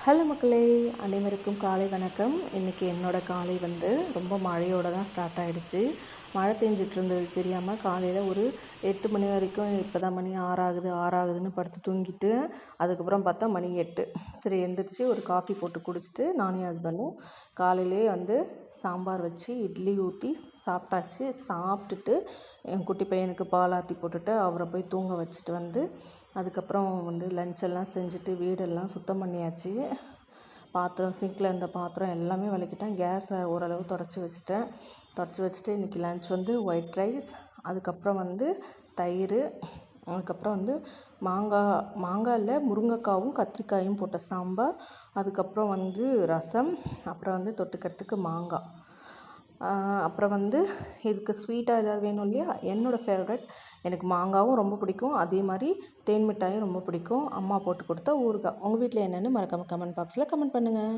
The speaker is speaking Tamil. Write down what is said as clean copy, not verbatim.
ஹலோ மக்களே, அனைவருக்கும் காலை வணக்கம். இன்றைக்கி என்னோடய காலை ரொம்ப மழையோடு தான் ஸ்டார்ட் ஆகிடுச்சு. மழை பெஞ்சிட்டு இருந்தது தெரியாமல் காலையில் ஒரு 8 மணி வரைக்கும், இப்போ தான் மணி 6 ஆகுதுன்னு படுத்து தூங்கிட்டு, அதுக்கப்புறம் பார்த்தா மணி 8. சரி எந்திரிச்சு ஒரு காஃபி போட்டு குடிச்சிட்டு நானும் ஹஸ்பண்டும் காலையிலே சாம்பார் வச்சு இட்லி ஊற்றி சாப்பிட்டாச்சு. சாப்பிட்டுட்டு என் குட்டி பையனுக்கு பால் ஆற்றி போட்டுட்டு அவரை போய் தூங்க வச்சுட்டு அதுக்கப்புறம் லஞ்செல்லாம் செஞ்சுட்டு வீடெல்லாம் சுத்தம் பண்ணியாச்சு. பாத்திரம் சிங்கில் இருந்த பாத்திரம் எல்லாமே விளக்கிட்டேன். கேஸை ஓரளவு தொடச்சி வச்சுட்டு இன்றைக்கி லன்ச் ஒயிட் ரைஸ், அதுக்கப்புறம் தயிர், அதுக்கப்புறம் மாங்காய் இல்லை முருங்கைக்காவும் கத்திரிக்காயும் போட்ட சாம்பார், அதுக்கப்புறம் ரசம், அப்புறம் தொட்டுக்கிறதுக்கு மாங்காய், அப்புறம் இதுக்கு ஸ்வீட்டாக ஏதாவது வேணும் இல்லையா. என்னோடய ஃபேவரட், எனக்கு மாங்காவும் ரொம்ப பிடிக்கும், அதே மாதிரி தேன் மிட்டாயும் ரொம்ப பிடிக்கும். அம்மா போட்டு கொடுத்தா ஊறுகாய். உங்கள் வீட்டில் என்னென்னு மறக்காமல் கமெண்ட் பாக்ஸில் கமெண்ட் பண்ணுங்கள்.